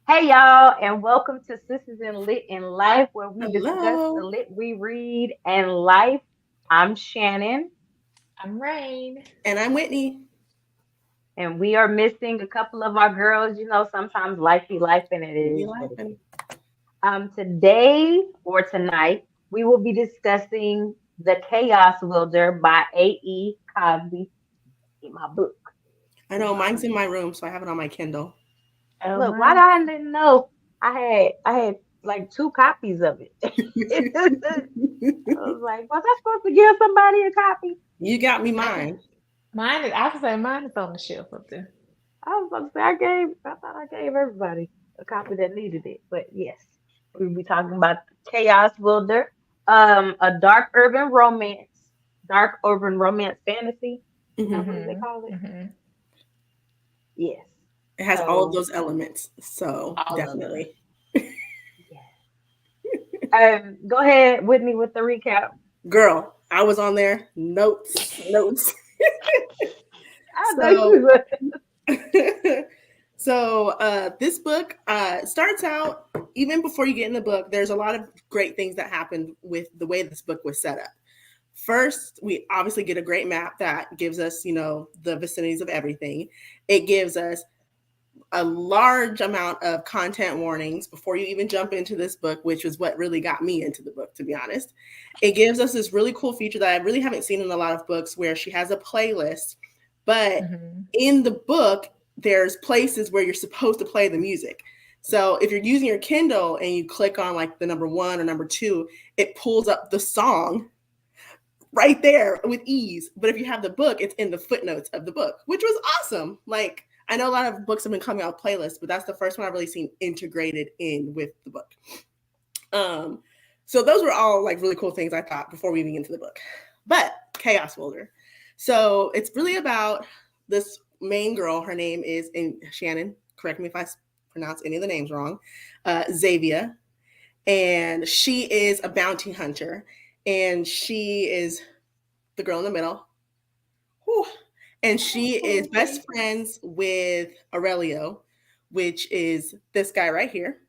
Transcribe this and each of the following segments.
Hey y'all, and welcome to Sisters in Lit in Life, where we discuss the Hello. lit we read and life. I'm Shannon, I'm Rain. And I'm Whitney. and we are missing a couple of our girls. You know, sometimes life be life, and it You is what it laughing? is. Today or tonight, we will be discussing The Chaos Wielder by A.E. Cosby in my book. I In know my mine's book. in my room, so I have it on my Kindle. Oh, Look, why mine. I didn't know I had like two copies of it. I was like, was I supposed to give somebody a copy? You got me I think mine. mine is. I would say mine is on the shelf up there. I was supposed to say I thought I gave everybody a copy that needed it. But yes, we'll be talking about Chaos Wilder, a dark urban romance fantasy. Is that Hmm. what they Mm-hmm. call it? Mm-hmm. Yes. It has all of So those elements, so All of them. definitely. yeah. Go ahead, Whitney, with the recap. Girl, I was on there. Notes, notes. I know So, you would. this book starts out even before you get in the book. There's a lot of great things that happened with the way this book was set up. First, we obviously get a great map that gives us, the vicinities of everything. It gives us a large amount of content warnings before you even jump into this book, which is what really got me into the book, to be honest. It gives us this really cool feature that I really haven't seen in a lot of books where she has a playlist, but Mm-hmm. in the book, there's places where you're supposed to play the music. So if you're using your Kindle and you click on like the number one or number two, it pulls up the song right there with ease. But if you have the book, it's in the footnotes of the book, which was awesome. Like, I know a lot of books have been coming out playlists, but that's the first one I've really seen integrated in with the book. Um, so those were all like really cool things I thought before we even get into the book. But Chaos Folder. So it's really about this main girl. Her name is, and Shannon, correct me if I pronounce any of the names wrong, Xavier. And she is a bounty hunter. And she is the girl in the middle. Whew. And she is best friends with Aurelio, which is this guy right here.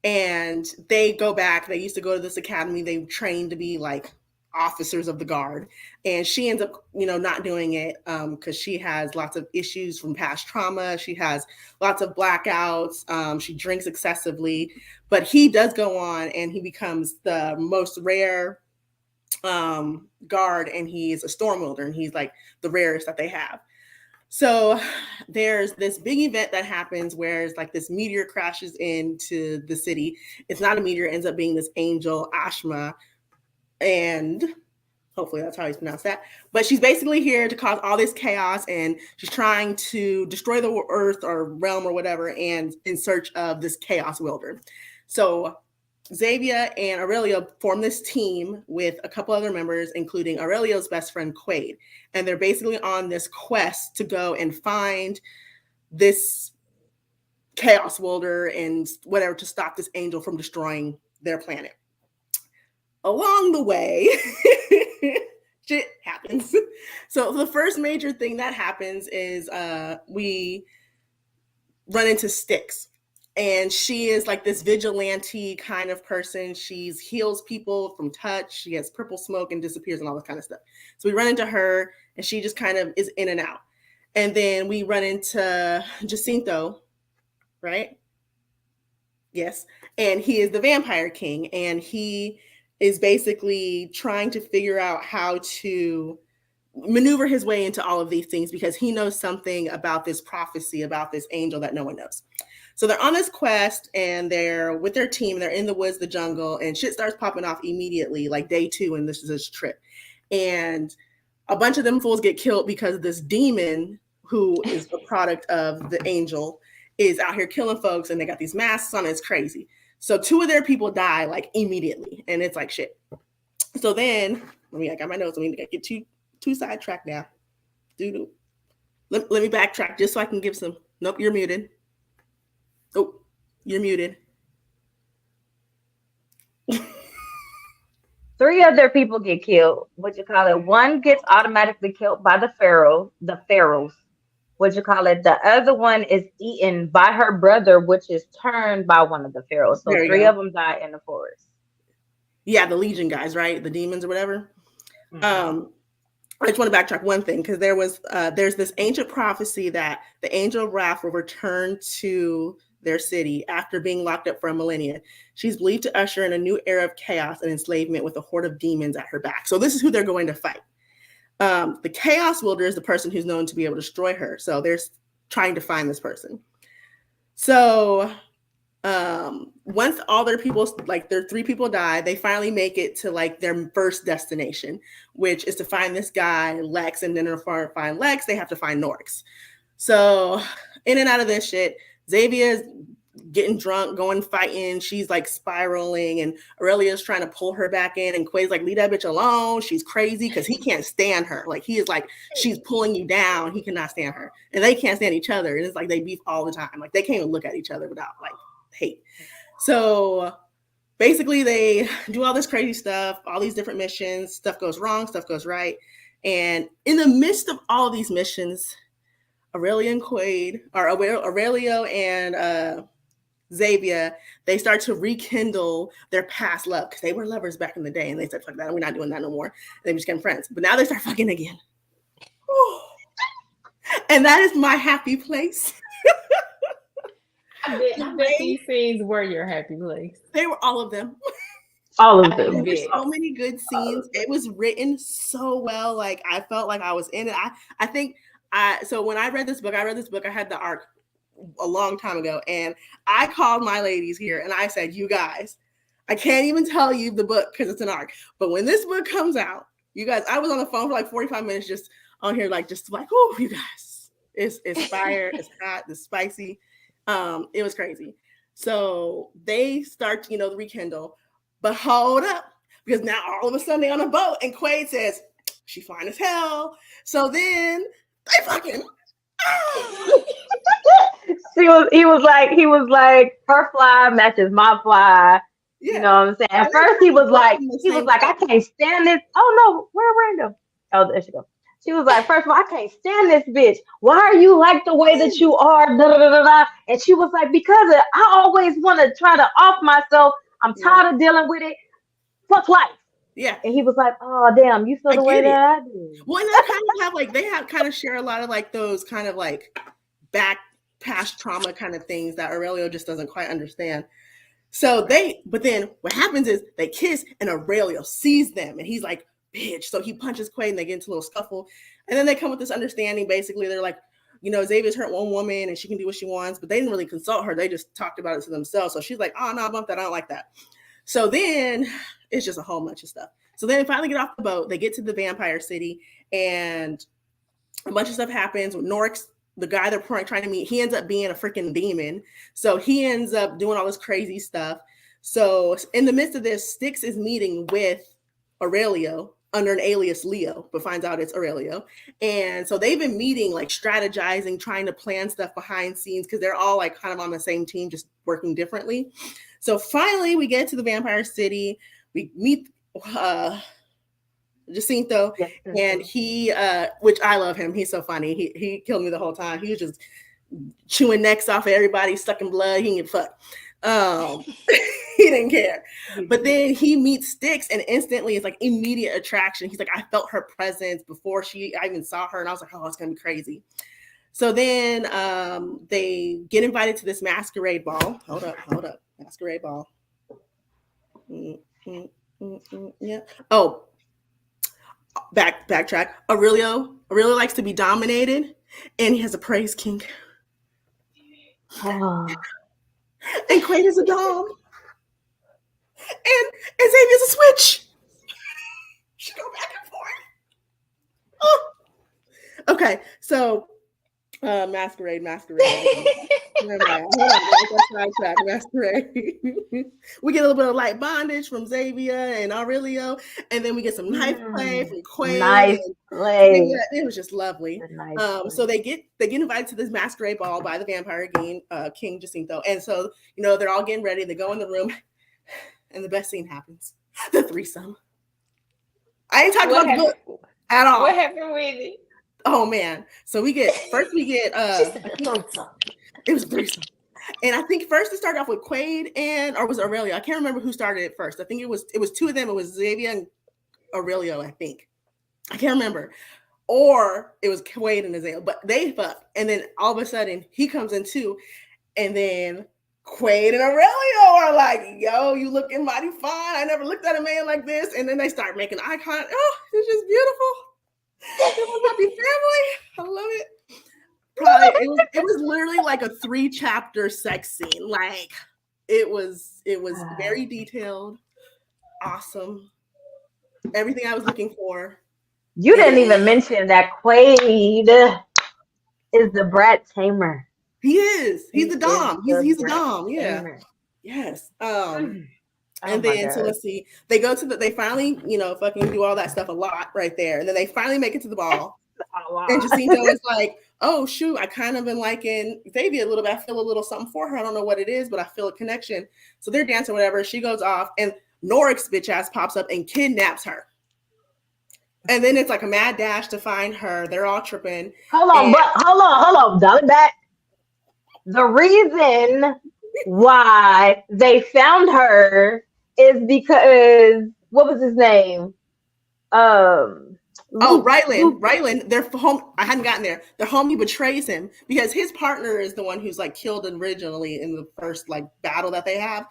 And they go back. They used to go to this academy. They trained to be like officers of the guard. And she ends up, not doing it because she has lots of issues from past trauma. She has lots of blackouts. She drinks excessively. But he does go on and he becomes the most rare guard, and he's a storm wielder, and he's like the rarest that they have. So there's this big event that happens where it's like this meteor crashes into the city. It's not a meteor, it ends up being this angel, Ashma, and hopefully that's how you pronounce that. But she's basically here to cause all this chaos, and she's trying to destroy the earth or realm or whatever, and in search of this chaos wielder. So Xavier and Aurelio form this team with a couple other members, including Aurelio's best friend Quaid. And they're basically on this quest to go and find this chaos wielder and whatever to stop this angel from destroying their planet. Along the way, shit happens. So the first major thing that happens is we run into Styx. And she is like this vigilante kind of person. She heals people from touch. She has purple smoke and disappears and all this kind of stuff. So we run into her, and she just kind of is in and out. And then we run into Jacinto, right? Yes. And he is the vampire king. And he is basically trying to figure out how to maneuver his way into all of these things because he knows something about this prophecy about this angel that no one knows. So they're on this quest and they're with their team. They're in the woods, the jungle, and shit starts popping off immediately, like day two, and this is this trip. And a bunch of them fools get killed because this demon, who is a product of the angel, is out here killing folks, and they got these masks on. It's crazy. So two of their people die like immediately, and it's like shit. So then, I got my notes. Let me get two sidetracked now. Doo-doo. Let me backtrack just so I can give some. Nope, you're muted. Oh, you're muted. Three other people get killed. What you call it? One gets automatically killed by the pharaohs. what you call it? The other one is eaten by her brother, which is turned by one of the pharaohs. So There you three go. of them die in the forest. Yeah, the Legion guys, right? The demons or whatever. Mhm. I just want to backtrack one thing because there's this ancient prophecy that the angel of wrath will return to their city after being locked up for a millennia. She's believed to usher in a new era of chaos and enslavement with a horde of demons at her back. So this is who they're going to fight. The Chaos Wielder is the person who's known to be able to destroy her. So they're trying to find this person. So once all their people, like their 3 people die, they finally make it to like their first destination, which is to find this guy Lex, and then in order to find Lex they have to find Norix. So in and out of this shit, Xavier's getting drunk, going fighting, she's like spiraling, and Aurelia's trying to pull her back in, and Quay's like, leave that bitch alone, she's crazy, because he can't stand her. Like he is like, she's pulling you down, he cannot stand her, and they can't stand each other, and it's like they beef all the time, like they can't even look at each other without like hate. So basically they do all this crazy stuff, all these different missions, stuff goes wrong, stuff goes right, and in the midst of all these missions, Aurelio and Xavier, they start to rekindle their past love because they were lovers back in the day, and they said, fuck that, we're not doing that no more. They just getting friends. But now they start fucking again. And that is my happy place. I bet these scenes were your happy place. They were all of them. All of them. There's so many good scenes. It was written so well. Like I felt like I was in it. I think so when I read this book, I had the arc a long time ago, and I called my ladies here and I said, you guys, I can't even tell you the book because it's an arc, but when this book comes out, you guys, I was on the phone for like 45 minutes just on here, like oh, you guys, it's fire, it's hot, it's spicy. It was crazy. So they start to rekindle, but hold up, because now all of a sudden they're on a boat and Quaid says she fine as hell. So then they fucking he was like, her fly matches my fly. Yeah. You know what I'm saying? At first he was like, I can't stand this. Oh no, where random? Oh, there she goes. She was like, first of all, I can't stand this bitch. Why are you like the way that you are? Da, da, da, da. And she was like, because I always want to try to off myself. I'm tired of dealing with it. Fuck life. Yeah. And he was like, oh damn, you feel the way that I do. Well, and they kind of have like, they have kind of share a lot of like those kind of like past trauma kind of things that Aurelio just doesn't quite understand. So but then what happens is they kiss and Aurelio sees them and he's like, bitch. So he punches Quaid and they get into a little scuffle. And then they come with this understanding. Basically, they're like, Xavier's hurt one woman and she can do what she wants, but they didn't really consult her. They just talked about it to themselves. So she's like, oh no, I bump that. I don't like that. So then it's just a whole bunch of stuff. So then they finally get off the boat. They get to the vampire city and a bunch of stuff happens with Norix. The guy they're trying to meet, he ends up being a freaking demon. So he ends up doing all this crazy stuff. So in the midst of this, Styx is meeting with Aurelio under an alias Leo, but finds out it's Aurelio. And so they've been meeting, like strategizing, trying to plan stuff behind scenes because they're all like kind of on the same team, just working differently. So finally we get to the vampire city. We meet Jacinto, yes, and he which I love him, he's so funny, he killed me the whole time. He was just chewing necks off of everybody, sucking blood, he didn't fuck. He didn't care. But then he meets Styx and instantly it's like immediate attraction. He's like, I felt her presence before I even saw her, and I was like, oh, it's gonna be crazy. So then they get invited to this masquerade ball. Hold up, masquerade ball. Yeah. Oh, backtrack. Aurelio likes to be dominated, and he has a praise king. Oh. And Quaid is a dom, and Xavier's a switch. She go back and forth. Oh. Okay, so masquerade. Masquerade. We get a little bit of light bondage from Xavier and Aurelio, and then we get some knife play from Quaid. Nice play. It was just lovely. So they get invited to this masquerade ball by the vampire king Jacinto, and so they're all getting ready. They go in the room, and the best scene happens: the threesome. I ain't talking about the book at all. What happened with it? Oh man. So we get it was threesome. And I think first it started off with Quaid or was Aurelio. I can't remember who started it first. I think it was two of them. It was Xavier and Aurelio, I think. I can't remember. Or it was Quaid and Azalea, but they fucked. And then all of a sudden he comes in too. And then Quaid and Aurelio are like, yo, you looking mighty fine. I never looked at a man like this. And then they start making eye contact. Oh, it's just beautiful. It was happy family. I love it. Probably it was literally like a 3-chapter sex scene. Like it was very detailed, awesome. Everything I was looking for. You didn't even mention that Quaid is the brat tamer. He is. He's the dom. He's the dom. Yeah. Tamer. Yes. And then so let's see. They go to they finally, fucking do all that stuff a lot right there. And then they finally make it to the ball. And Jacinto is like, oh shoot, I kind of been liking Xavier a little bit. I feel a little something for her. I don't know what it is, but I feel a connection. So they're dancing, whatever. She goes off, and Norik's bitch ass pops up and kidnaps her. And then it's like a mad dash to find her. They're all tripping. Hold on, dial it back. The reason why they found her is because what was his name? Rylan, their home. I hadn't gotten there. Their homie betrays him because his partner is the one who's like killed originally in the first like battle that they have,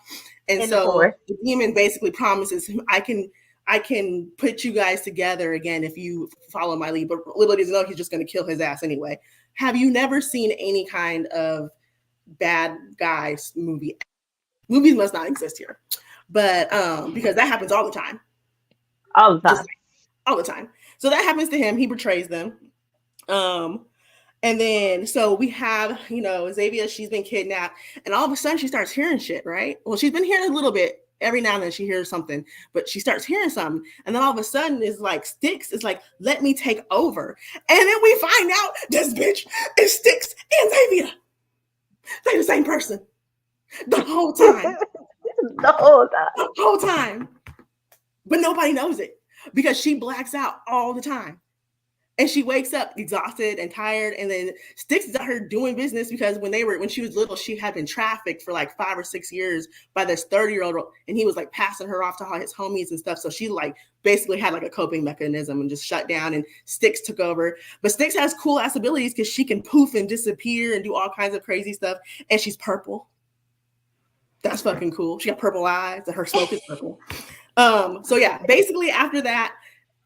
and so the demon basically promises him, I can put you guys together again if you follow my lead. But little does he know he's just going to kill his ass anyway. Have you never seen any kind of bad guys movie? Movies must not exist here, but because that happens all the time. All the time. So that happens to him. He betrays them. And then, so we have, Xavier, she's been kidnapped. And all of a sudden she starts hearing shit, right? Well, she's been hearing a little bit. Every now and then she hears something. But she starts hearing something. And then all of a sudden it's like, Styx is like, let me take over. And then we find out this bitch is Styx and Xavier. They're the same person. The whole time. The whole time. But nobody knows it. Because she blacks out all the time. And she wakes up exhausted and tired. And then Styx is out here doing business because when she was little, she had been trafficked for like 5 or 6 years by this 30-year-old. And he was like passing her off to all his homies and stuff. So she like basically had like a coping mechanism and just shut down, and Styx took over. But Styx has cool ass abilities because she can poof and disappear and do all kinds of crazy stuff. And she's purple. That's fucking cool. She got purple eyes and her smoke is purple. So yeah, basically after that,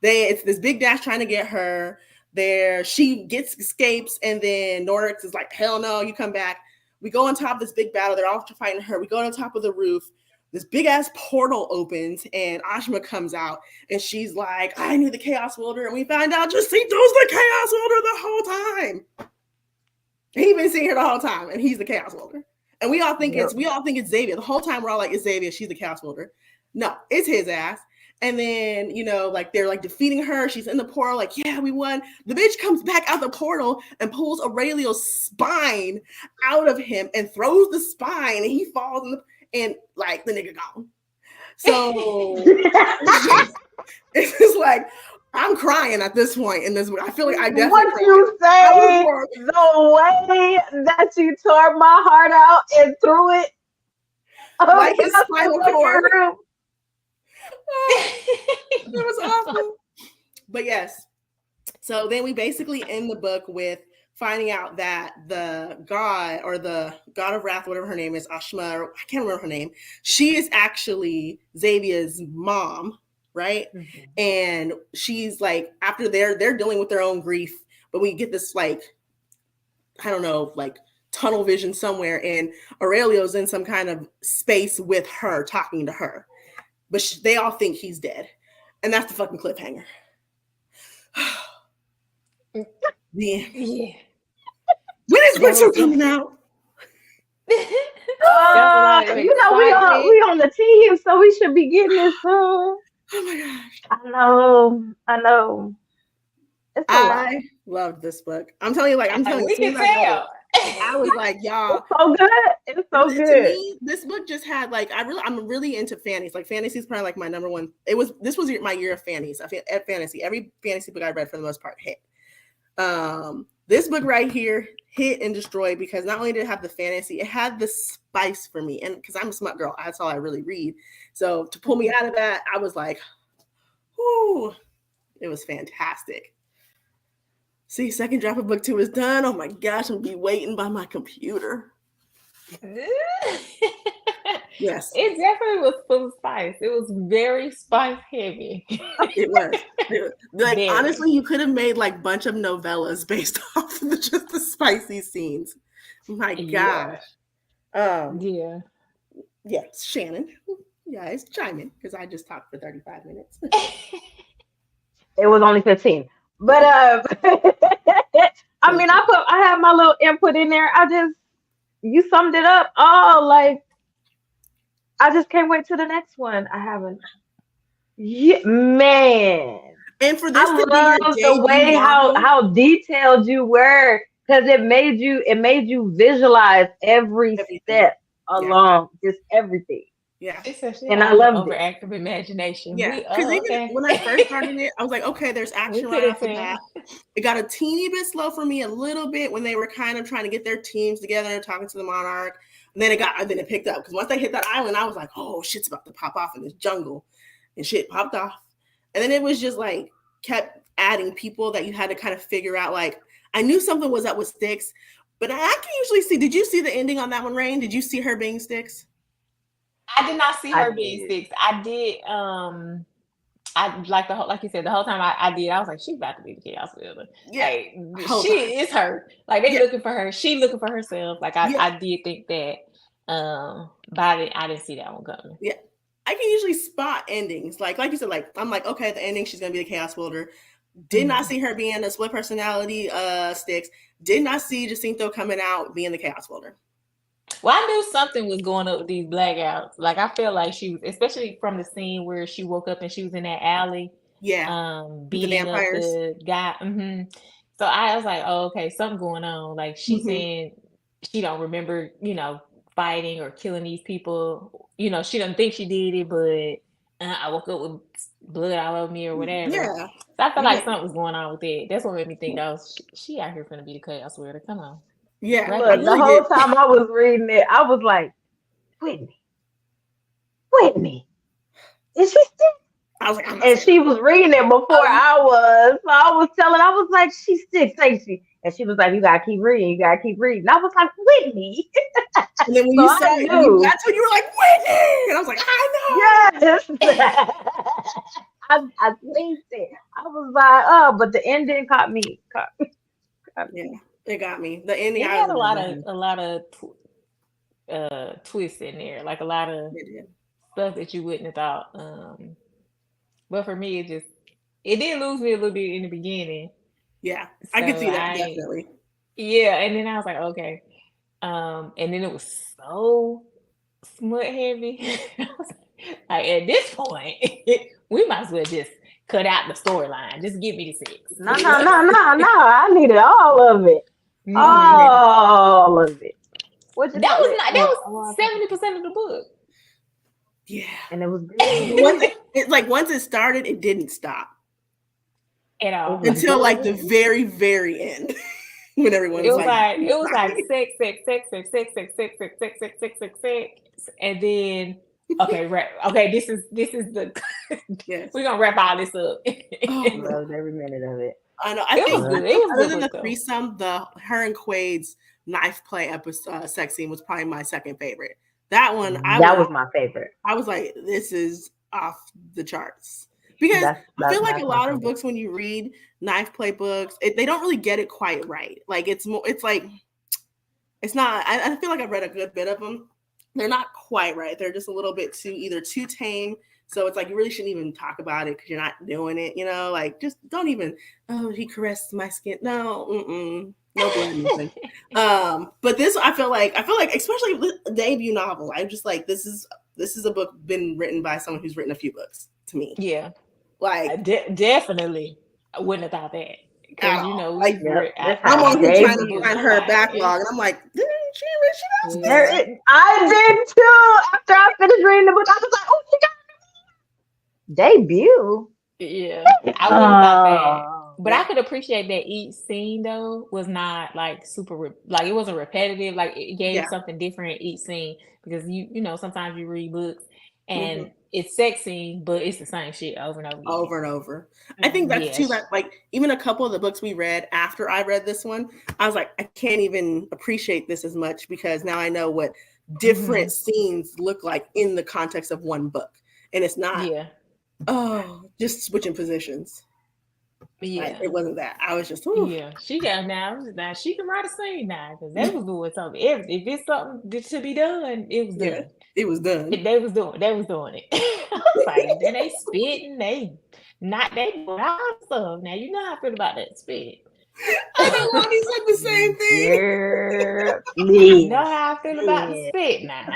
it's this big dash trying to get her there. She escapes, and then Norix is like, hell no, you come back. We go on top of this big battle. They're all fighting her. We go on top of the roof. This big ass portal opens, and Ashma comes out, and she's like, I knew the Chaos Wielder. And we find out Jacinto's the Chaos Wielder the whole time. He's been seeing her the whole time, and he's the Chaos Wielder. And we all think it's Xavier. The whole time we're all like, it's Xavier. She's the Chaos Wielder. No, it's his ass. And then, like they're like defeating her. She's in the portal, like, yeah, we won. The bitch comes back out the portal and pulls Aurelio's spine out of him and throws the spine, and he falls and like the nigga gone. So it's just like, I'm crying at this point in this. I feel like I definitely. What you say? The way that you tore my heart out and threw it. Like his spinal cord. It was awful. But yes. So then we basically end the book with finding out that the god, or the god of wrath, whatever her name is, Ashma, or I can't remember her name, she is actually Xavier's mom, right? Mm-hmm. And she's like, after they're dealing with their own grief, but we get this like, I don't know, like tunnel vision somewhere, and Aurelio's in some kind of space with her, talking to her. But they all think he's dead. And that's the fucking cliffhanger. Yeah. When is Winter coming out? We on the team, so we should be getting this soon. Oh my gosh. I know. I loved this book. I'm telling you, we can tell. I was like, y'all, it's so good. It's so good. To me, this book just had like, I'm really into fantasy. Like fantasy is probably like my number one. This was my year of fantasy. Every fantasy book I read for the most part hit. This book right here hit and destroyed because not only did it have the fantasy, it had the spice for me. And because I'm a smut girl, that's all I really read. So to pull me out of that, I was like, whoo, it was fantastic. See, second draft of book 2 is done. Oh my gosh, I'm gonna be waiting by my computer. Yes. It definitely was full of spice. It was very spice heavy. It was. Like, very. Honestly, you could have made like a bunch of novellas based off of just the spicy scenes. My gosh. Yeah. Yes, Shannon. Guys, chime in because I just talked for 35 minutes. It was only 15. But I mean, I have my little input in there. You summed it up. Oh, like I just can't wait to the next one. I haven't. Yeah, man. And for this, I love the way how detailed you were because it made you visualize every step along, just everything. Yeah, and I love overactive imagination. Yeah, because when I first started it, I was like, okay, there's action right after that. It got a teeny bit slow for me, a little bit when they were kind of trying to get their teams together, talking to the monarch. And then it picked up because once they hit that island, I was like, oh, shit's about to pop off in this jungle, and shit popped off. And then it was just like kept adding people that you had to kind of figure out. Like I knew something was up with Styx, but I can usually see. Did you see the ending on that one, Rayn? Did you see her being Styx? I did not see her being Styx. I did. I like you said, the whole time I did. I was like, she's about to be the Chaos Wielder. Yeah, like, she is her. Like they looking for her. She looking for herself. Like I did think that. But I didn't see that one coming. Yeah, I can usually spot endings. Like you said, like I'm like, okay, the ending she's gonna be the Chaos Wielder. Did not see her being a split personality Styx. Did not see Jacinto coming out being the Chaos Wielder. Well, I knew something was going up with these blackouts. Like I feel like she was, especially from the scene where she woke up and she was in that alley. Yeah. Beating up the guy. Mm-hmm. So I was like, oh, okay, something going on. Like she's saying she don't remember, fighting or killing these people. She doesn't think she did it, but I woke up with blood all over me or whatever. Yeah. So I felt like something was going on with it. That's what made me think, she out here finna be the Chaos Wielder. Come on. Yeah. Look, the whole time I was reading it, I was like, Whitney, is she still? I was like, and she was reading it before I was. So I was like, she's Styx, ain't she? And she was like, you gotta keep reading. And I was like, Whitney. And then when you said it, that's when you were like, Whitney. And I was like, I know. Yes. I linked it. I was like, oh, but the ending caught me. Yeah, it got me. The ending. It had a lot of twists in there, like a lot of stuff that you wouldn't have thought. But for me, it did lose me a little bit in the beginning. Yeah, so I could see that definitely. Yeah, and then I was like, okay. And then it was so smut heavy. Like at this point, we might as well just cut out the storyline. Just give me the 6. No. I needed all of it. All of it. That was 70% of the book. Yeah, and it was good. Once it started, it didn't stop at all until like the very, very end. When everyone was like sex, and then this is the we're gonna wrap all this up. Loved every minute of it. I know. I think other than the threesome, her and Quaid's knife play episode sex scene was probably my second favorite. That one, was my favorite. I was like, this is off the charts. Because I feel like a lot of books, when you read knife play books, they don't really get it quite right. Like it's not, I feel like I've read a good bit of them. They're not quite right. They're just a little bit too tame. So it's like, you really shouldn't even talk about it because you're not doing it, like just don't even, he caressed my skin. No, no blood. But this, I feel like especially the debut novel, I'm just like, this is a book been written by someone who's written a few books to me. Yeah. Like definitely, I wouldn't have thought that because I'm on here trying to find her backlog, and I'm like, she I did too. After I finished reading the book, I was like, oh, she got debut. Yeah, I wouldn't have thought that. But I could appreciate that each scene though was not like super like it wasn't repetitive. Like it gave something different each scene because you know sometimes you read books and it's sex scene, but it's the same shit over and over again. Over and over. I think that's too that like even a couple of the books we read after I read this one, I was like, I can't even appreciate this as much because now I know what different scenes look like in the context of one book. And it's not just switching positions. Yeah, like, it wasn't that. I was just she got now she can write a scene now because they was doing something. If it's something to be done, it was done. It was done. They was doing it. I was like, then they spitting, they doing all stuff. Now you know how I feel about that spit. I know Lonnie said the same thing. You know how I feel about the spit now.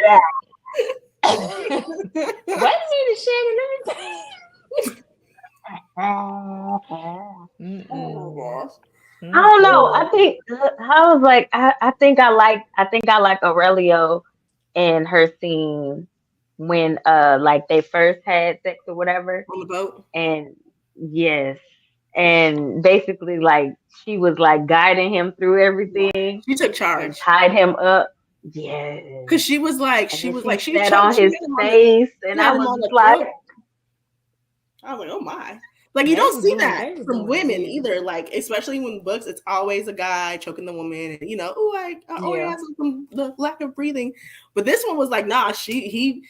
Wait a minute, Shannon, let me Oh gosh. I don't know. I think I was like, I think I like Aurelio and her scene when like they first had sex or whatever on the boat. And and basically like she was like guiding him through everything. She took charge, tied him up. Because she sat on his face, and I was like, oh my. Like, you don't see that from women either. Like, especially when books, it's always a guy choking the woman, and I have from the lack of breathing. But this one was like, nah, he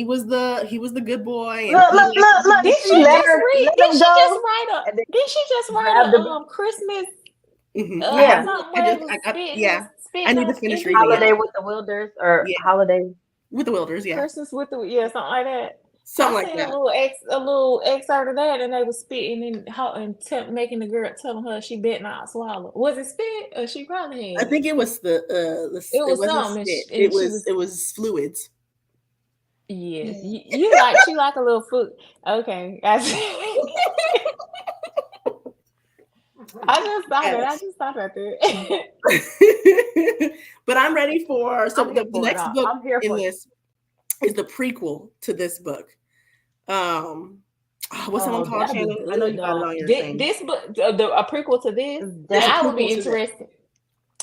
was the good boy. And look. Did she just write a Christmas? I need to finish reading Holiday with the Wielders or Holiday with the Wielders, Christmas with the something like that. Something like that. A little excerpt of that, and they was spitting and making the girl telling her she better not swallow. Was it spit or she probably had? I think it was it was something. It was fluids. Yes, she like a little food. Okay, I just thought that. But I'm ready for the next book in this. Is the prequel to this book. What's someone called, Shannon? I know you got it on your thing. This book, a prequel to this, I would be interested.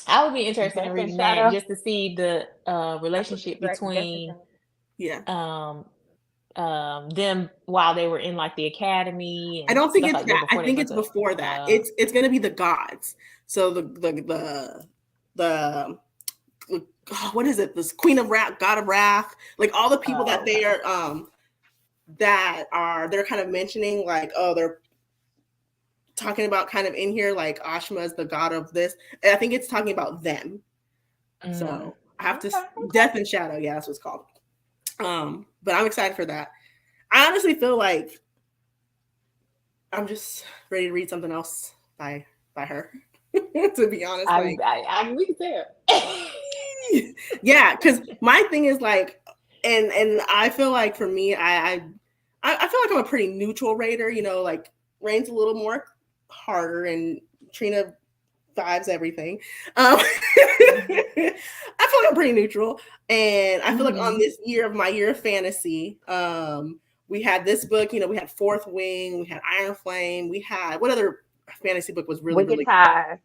I would be interested in reading that just to see the relationship between them while they were in like the academy. I don't think it's that. I think it's before that. It's going to be the gods. So the what is it? This Queen of Wrath, God of Wrath, like all the people that they are, they're kind of mentioning, like, they're talking about kind of in here, like Ashma is the god of this. And I think it's talking about them. So I have to Death and Shadow. Yeah, that's what it's called. But I'm excited for that. I honestly feel like I'm just ready to read something else by her. To be honest, we can tell. Yeah, because my thing is like, and I feel like for me, I feel like I'm a pretty neutral rater. Like Rayn's a little more harder, and Trina vibes everything. I feel like I'm pretty neutral, and I feel like on this year of my year of fantasy, we had this book. We had Fourth Wing, we had Iron Flame, we had what other fantasy book was really Wicked Ties.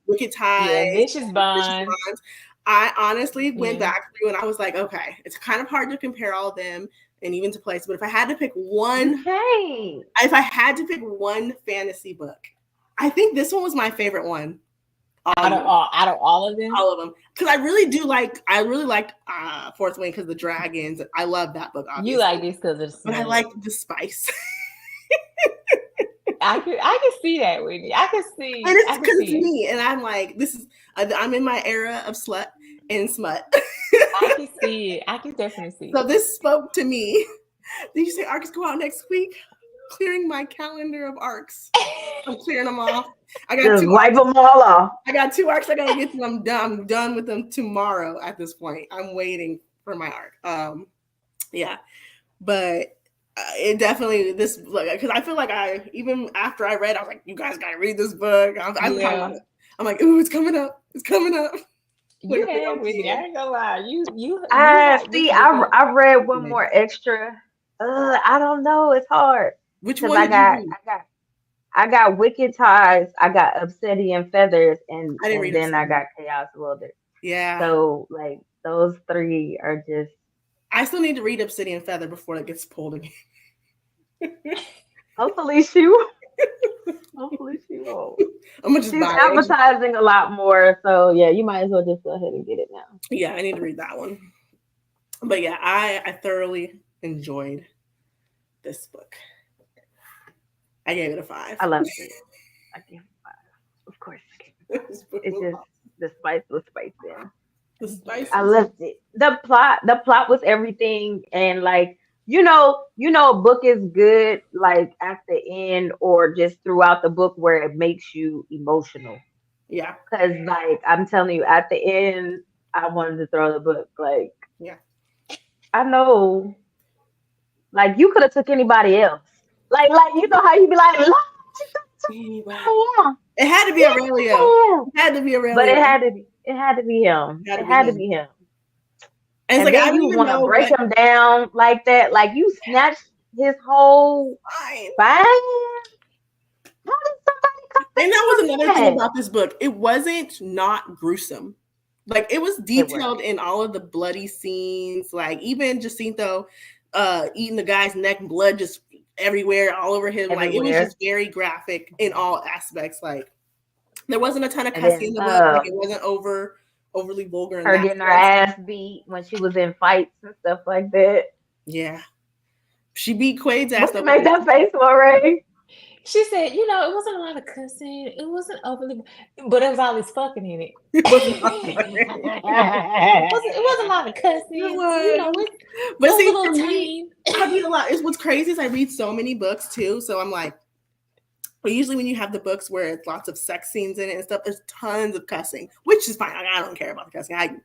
Yeah, Vicious Bonds. I honestly went back through and I was like, okay, it's kind of hard to compare all of them and even to place. But if I had to pick one, fantasy book, I think this one was my favorite one. Out of all of them? All of them. Because I really like Fourth Wing because the dragons. I love that book, obviously. You like this because of the But I like the spice. I can see that, Whitney. I can see. And it's because it's me. And I'm like, I'm in my era of slut and smut. I can see it. I can definitely see it. So this spoke to me. Did you say arcs go out next week? Clearing my calendar of arcs. I'm clearing them off. I got just wipe them all off. I got 2 arcs I gotta get to. I'm done with them tomorrow at this point. I'm waiting for my arc. But it definitely because I feel like even after I read, I was like, you guys gotta read this book. I'm like, ooh, it's coming up. It's coming up. Yeah, Whitney, I ain't gonna lie. I read one more extra. I don't know. It's hard. Which one? I got Wicked Ties, I got Obsidian Feathers, and then I got Chaos Wielder. Yeah. So like those three are just. I still need to read Obsidian Feather before it gets pulled again. Hopefully she will. Hopefully she won't. I'm gonna just She's buy advertising a lot more, so yeah, you might as well just go ahead and get it now. Yeah, I need to read that one. But yeah, I thoroughly enjoyed this book. I gave it a 5. I loved it. I gave it 5. Of course. It's just the spice was spicy. The spice. I loved it. The plot was everything, and like you know, a book is good like at the end or just throughout the book where it makes you emotional. Yeah. Because like I'm telling you, at the end, I wanted to throw the book. Like, yeah, I know. Like you could have took anybody else. Like you know how you be like, yeah. It had to be Aurelio. It had to be Aurelio. But it had to be him. It had to be him. And it's like then you want to break him down like that. Like you snatched his whole spine. How did somebody come? And that was another thing about this book. It wasn't not gruesome. Like it was detailed in all of the bloody scenes. Like even Jacinto eating the guy's neck, blood just everywhere, all over him. Like it was just very graphic in all aspects. Like there wasn't a ton of cussing in the book. Like it wasn't overly vulgar. Her getting her ass beat when she was in fights and stuff like that. Yeah, she beat Quaid's ass. What make that face for, Ray? She said, it wasn't a lot of cussing. It wasn't overly, but it was all this fucking in it. It wasn't a lot of cussing. But see, for me, I read a lot. What's crazy is I read so many books too. So I'm like, but usually when you have the books where it's lots of sex scenes in it and stuff, there's tons of cussing, which is fine. Like, I don't care about the cussing. I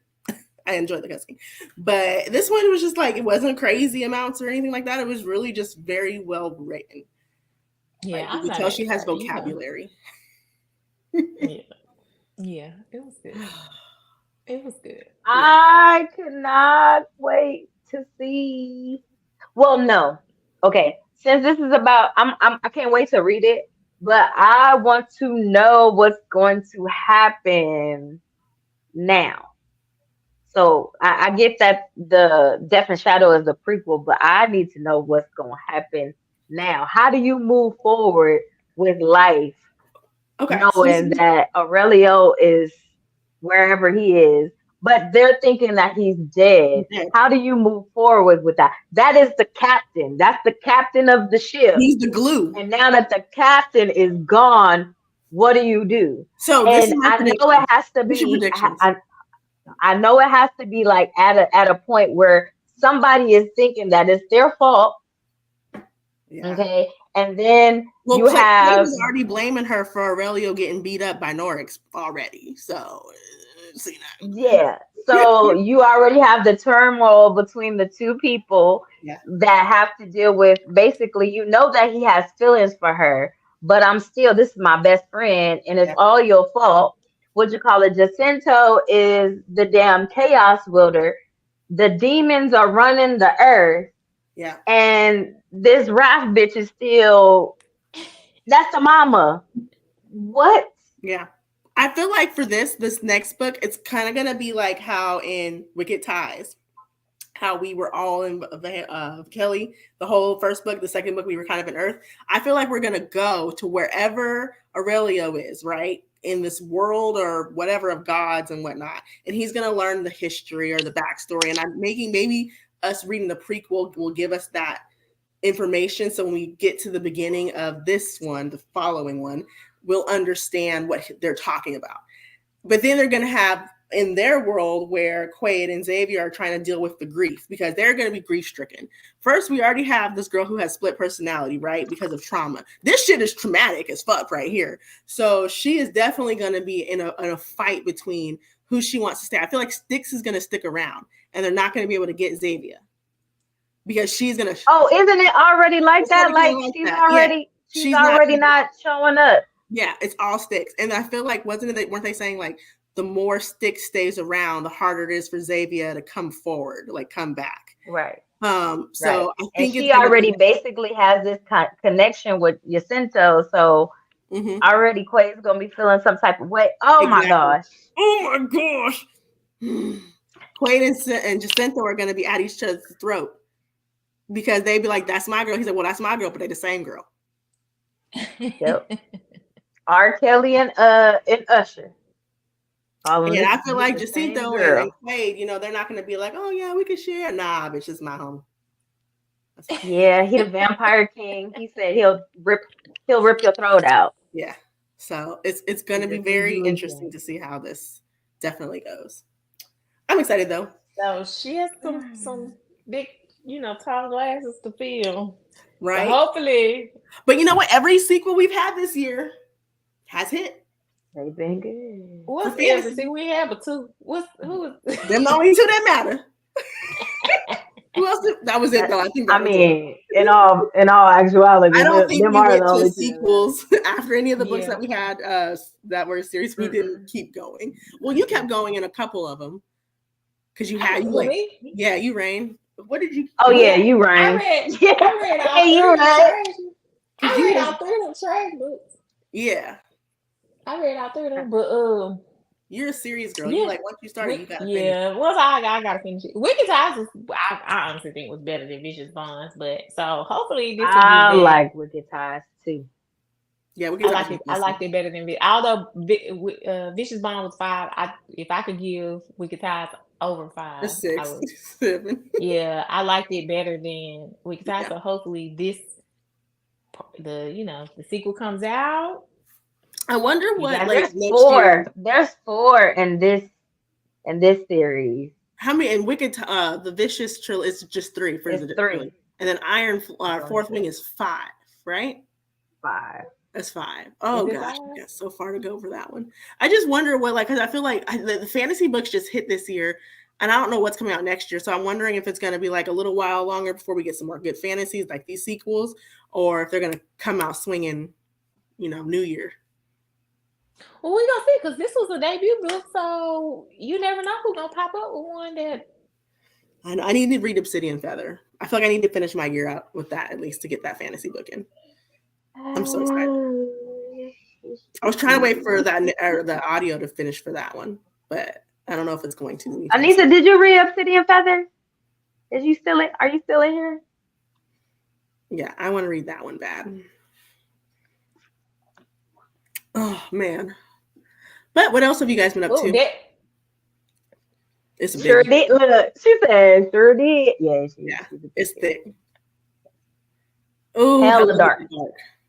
enjoy the cussing. But this one was just like, it wasn't crazy amounts or anything like that. It was really just very well written. Yeah, like, you can tell she has vocabulary. Yeah, it was good. It was good. I could not wait to see. Well, no. Okay, since this is about, I can't wait to read it. But I want to know what's going to happen now. So I get that the Death and Shadow is the prequel, but I need to know what's going to happen now. How do you move forward with life, knowing that Aurelio is wherever he is, but they're thinking that he's dead? How do you move forward with that? That is the captain. That's the captain of the ship. He's the glue. And now that the captain is gone, what do you do? So and I know it has to be. I know it has to be like at a point where somebody is thinking that it's their fault. Yeah. Okay, and then you have was already blaming her for Aurelio getting beat up by Norix already. So. Yeah, so you already have the turmoil between the two people that have to deal with basically, that he has feelings for her, but this is my best friend and it's all your fault. What you call it? Jacinto is the damn chaos wielder. The demons are running the earth. Yeah. And this Raph bitch is still, that's the mama. What? Yeah. I feel like for this next book, it's kind of going to be like how in Wicked Ties, how we were all in Kelly, the whole first book, the second book, we were kind of in Earth. I feel like we're going to go to wherever Aurelio is, right? In this world or whatever of gods and whatnot. And he's going to learn the history or the backstory. And I'm making maybe us reading the prequel will give us that information. So when we get to the beginning of this one, the following one, we'll understand what they're talking about. But then they're going to have in their world where Quaid and Xavier are trying to deal with the grief because they're going to be grief stricken. First, we already have this girl who has split personality, right? Because of trauma. This shit is traumatic as fuck right here. So she is definitely going to be in a fight between who she wants to stay. I feel like Styx is going to stick around and they're not going to be able to get Xavier because she's going to. Oh, isn't it already like that? Like she's already not showing up. Yeah, it's all Styx. And I feel like, weren't they saying like the more Styx stays around, the harder it is for Xavier to come forward, like come back. Right. So I think she already basically has this connection with Jacinto. So already Quay's gonna be feeling some type of way. Oh my gosh. Oh my gosh. Quay and Jacinto are gonna be at each other's throat because they'd be like, "That's my girl." He said, "Well, that's my girl," but they're the same girl. Yep. R. Kelly and Usher. And I feel like Jacinto and Quay, you know, they're not gonna be like, "Oh yeah, we can share." Nah, bitch, it's my home. Yeah, he the vampire king. He said he'll rip your throat out. Yeah. So it's gonna be very interesting to see how this definitely goes. I'm excited though. So she has some big, you know, tall glasses to fill. Right. So hopefully. But you know what? Every sequel we've had this year has hit. They've been good. What's every sequel we had but two? Who was them the only two that matter? Who else? That was it though. I mean, in all actuality, I don't think we went to sequels after any of the books that we had that were series. We didn't keep going. Well, you kept going in a couple of them because you Rayn. What did you? Oh yeah, you Rayn. I read all three of them trash books. Yeah, I read all three of them, but you're a series girl. Yeah. You like once you started, you gotta finish. Yeah, once I gotta finish it. Wicked Ties I honestly think was better than Vicious Bonds, but so hopefully this I like Wicked Ties too. Yeah, I liked it better than Vicious. Although Vicious Bond was 5, if I could give Wicked Ties over 5, 6, 7. Yeah, I liked it better than Wicked Ties. So hopefully the sequel comes out. I wonder what there's 4. There's 4 in this series. How many in Wicked? The Vicious trilogy is just 3 for the 3, and then Iron Fourth Wing is 5, right? 5. That's 5. Oh gosh, we got so far to go for that one. I just wonder what because I feel like the fantasy books just hit this year, and I don't know what's coming out next year. So I'm wondering if it's going to be like a little while longer before we get some more good fantasies like these sequels, or if they're going to come out swinging, New Year. Well, we gonna see because this was a debut book, so you never know who's gonna pop up with one that. I need to read Obsidian Feather. I feel like I need to finish my year out with that at least to get that fantasy book in. I'm so excited. I was trying to wait for the audio to finish for that one, but I don't know if it's going to. Anissa, did you read Obsidian Feather? Are you still in here? Yeah, I want to read that one bad. Oh man! But what else have you guys been up to? It's sure did. Look, she said sure did. Yeah, it's thick. Oh, hella dark.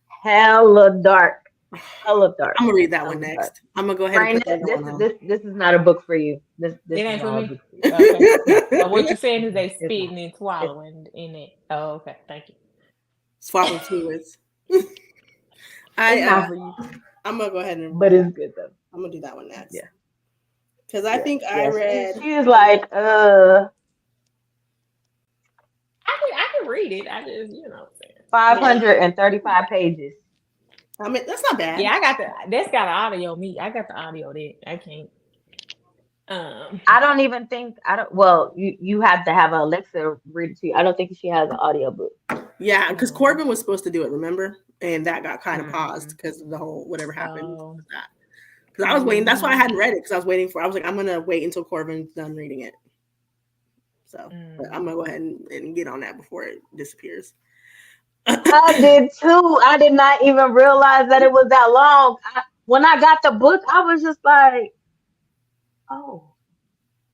Hella dark. Hella dark. I'm gonna read that one next. I'm gonna go ahead and put that one on. This is not a book for you. This it ain't for me. Okay. So what you're saying is they spitting and swallowing in it. Oh, okay. Thank you. Swallowing fluids. I'm gonna go ahead and. But it's good though. I'm gonna do that one next. Yeah. Because I think I read. She was like, I can read it. I just, 535 pages. I mean, that's not bad. Yeah, that's got an audio. I got the audio there. I can't. I don't even think well, you have to have Alexa read it to you. I don't think she has an audio book. Yeah, because Corbin was supposed to do it, remember? And that got kind of paused because of the whole whatever happened with that. Because I was waiting. That's why I hadn't read it because I was like, I'm gonna wait until Corbin's done reading it. So but I'm gonna go ahead and get on that before it disappears. I did too. I did not even realize that it was that long. When I got the book, I was just like, oh.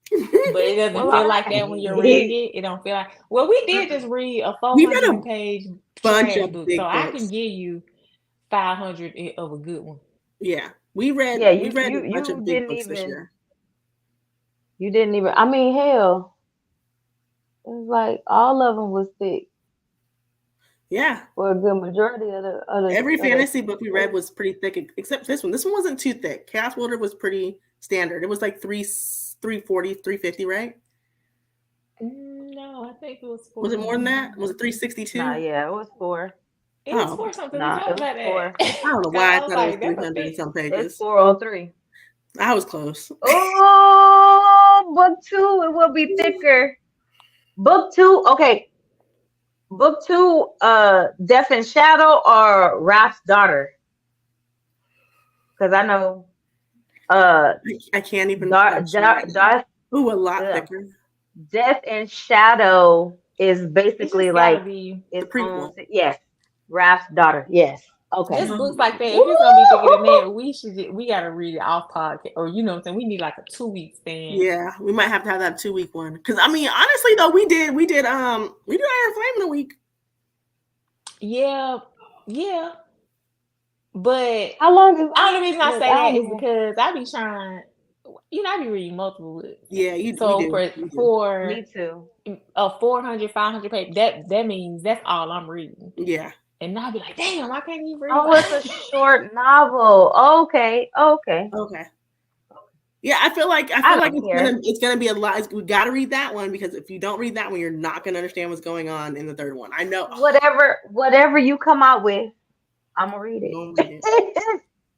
But it doesn't feel like that when you're reading it. It don't feel like. Well, we did just read a 400-page bunch of book, so I can give you 500 of a good one. Yeah, we read. Yeah, we read a bunch of big books this year. You didn't even. I mean, hell, it was like all of them was thick. Yeah, for a good majority of the every fantasy book we read was pretty thick, except this one. This one wasn't too thick. Chaos Wielder was pretty standard. It was like 340, 350, right? No, I think it was 4. Was it more than that? Was it 362? Nah, yeah, it was 4. It was 4 something. Nah, it was 4. I don't know why I thought it was 300 and some pages. It's 403. I was close. Oh, book 2, it will be thicker. Book 2, okay. Book 2, Death and Shadow or Wrath's Daughter? because I know. I can't even. Ooh, a lot thicker. Death and Shadow is basically like it's the prequel. Yes, Raph's daughter. Yes. Okay. Just books like that. If it's gonna be thinking of that, we gotta read it off podcast, or you know what I'm saying. We need like a 2-week span. Yeah, we might have to have that 2-week one. Because I mean, honestly though, we did Iron Flame in a week. Yeah. But how long is the only reason I say that is because I be trying. I be reading multiple books. Yeah, you do. For me too. A 400, 500 page. That means that's all I'm reading. Yeah. And I'll be like, damn, I can't even read. Oh, it's a short novel. Okay. Yeah, I feel like it's gonna be a lot. We gotta read that one because if you don't read that one, you're not gonna understand what's going on in the third one. I know. Whatever you come out with, I'm gonna read it.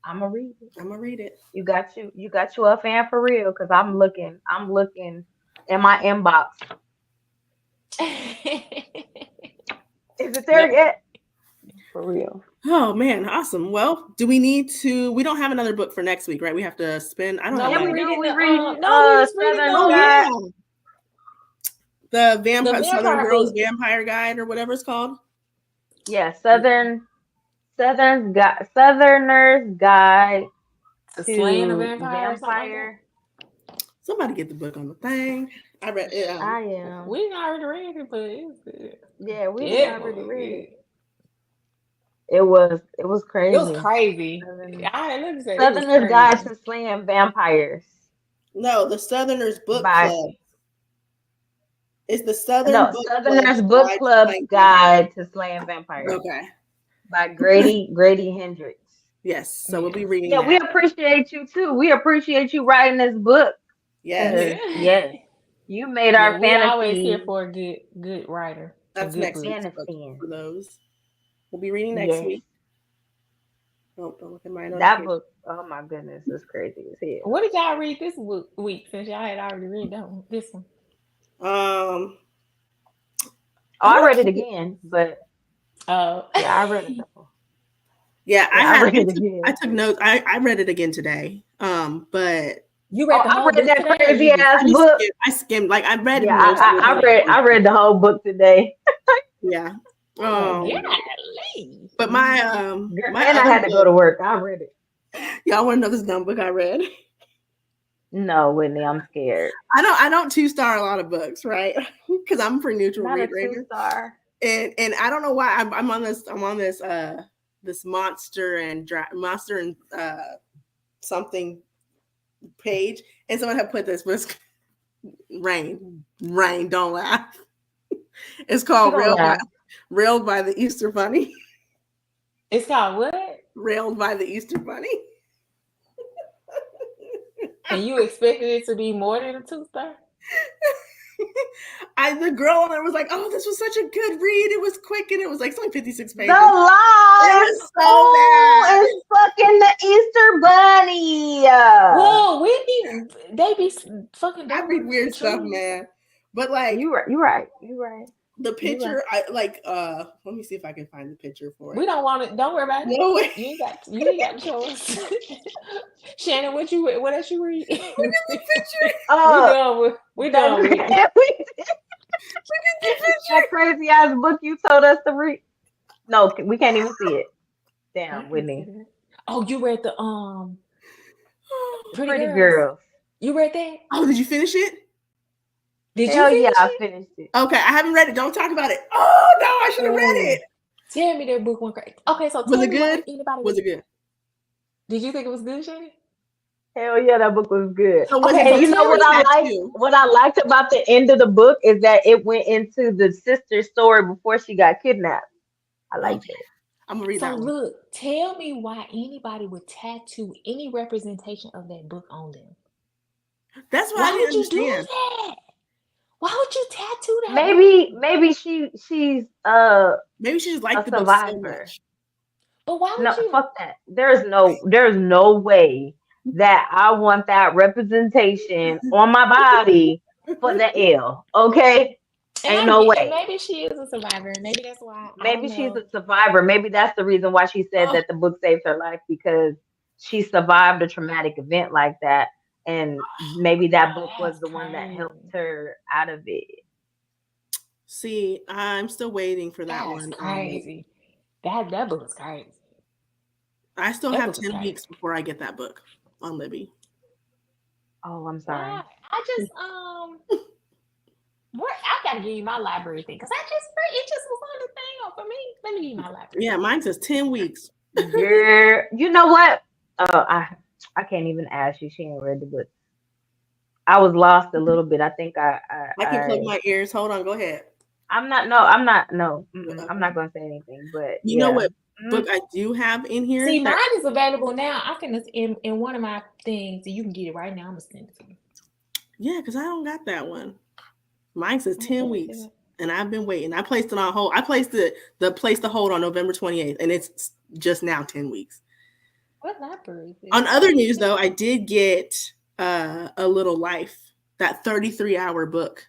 I'm gonna read it. You got you a fan for real because I'm looking in my inbox. Is it there yet? For real. Oh man, awesome. Well, do we need to? We don't have another book for next week, right? We have to spend. I don't know. We read the Vampire Southern Girls Vampire Guide or whatever it's called. Yeah, Southerners Guide to Slaying a Vampire. Somebody get the book on the thing. I read it. I am. We already read it, but it's good. Yeah, we already read it. It was crazy. It was crazy. Southerners Guide to Slaying Vampires. No, the Southerners Book Club. It's the Southerners Book Club Guide to Slaying Vampires. Okay. By Grady Hendrix. Yes, so we'll be reading. Yeah, we appreciate you too. We appreciate you writing this book. Yes. Yes. You made our fantasy. We're always here for a good writer. That's next week's book for those. We'll be reading next week. Oh, don't look at my notes. That book, oh my goodness, it's crazy as hell. What did y'all read this week since y'all had already read this one? I read it again, but yeah, I read it. I read it again. I took notes. I read it again today. But you read the whole book that crazy ass book. I skimmed I read. Yeah, I read the whole book today. Yeah. But I had to go to work. I read it. Y'all want to know this dumb book I read? No, Whitney, I'm scared. I don't 2-star a lot of books, right? Because I'm a pretty neutral reader. 2-star. And I don't know why I'm on this this monster and something page, and someone had put this book. Rayn, don't laugh. It's called Railed by the Easter Bunny. It's called what? Railed by the Easter Bunny. And you expected it to be more than a 2-star? The girl on there was like, "Oh, this was such a good read. It was quick, and it was like it's only 56 pages." The lie. It was so bad. It's fucking the Easter Bunny. Well, they be fucking. I read weird stuff, man. But like, you're right. The picture, let me see if I can find the picture for it. We don't want it. Don't worry about it. No way. You ain't got to show us. Shannon, what else you read? Look at the picture. We done. Look at the picture. That crazy ass book you told us to read. No, we can't even see it. Damn, Whitney. Oh, you read the Pretty Girls. You read that? Oh, did you finish it? I finished it. Okay, I haven't read it. Don't talk about it. Oh no, I should have read it. Tell me that book went crazy. Okay, so was it good? Was it good? Did you think it was good, Shannon? Hell yeah, that book was good. So you know what I liked? What I liked about the end of the book is that it went into the sister's story before she got kidnapped. I liked it. I'm gonna read that one. Look, tell me why anybody would tattoo any representation of that book on them. That's what I didn't understand. Do that? Why would you tattoo that? Maybe she's maybe she just liked the book so much. But why would you? Fuck that. There's no way that I want that representation on my body for the L. Okay? Ain't no way. Maybe she is a survivor. Maybe that's why. Maybe she's a survivor. Maybe that's the reason why she said that the book saved her life, because she survived a traumatic event like that, and maybe that book was the one that helped her out of it. See, I'm still waiting for that one. Crazy. That book is crazy. I still have 10 weeks before I get that book on Libby. Oh, I'm sorry. Wow. I just I gotta give you my library thing because it just was on the thing for me. Let me give you my library. Yeah, mine says 10 weeks. Girl, you know what? I can't even ask you. She ain't read the book. I was lost a little bit. I think I can plug my ears. Hold on, go ahead. I'm not gonna say anything, but you know what book I do have in here? See, mine is available now. I can in one of my things, so you can get it right now. I'm gonna send it to you. Yeah, because I don't got that one. Mine says 10 weeks, and I've been waiting. I placed it on hold. I placed the place to hold on November 28th, and it's just now 10 weeks. What library is it? On other news, though, I did get A Little Life, that 33-hour book.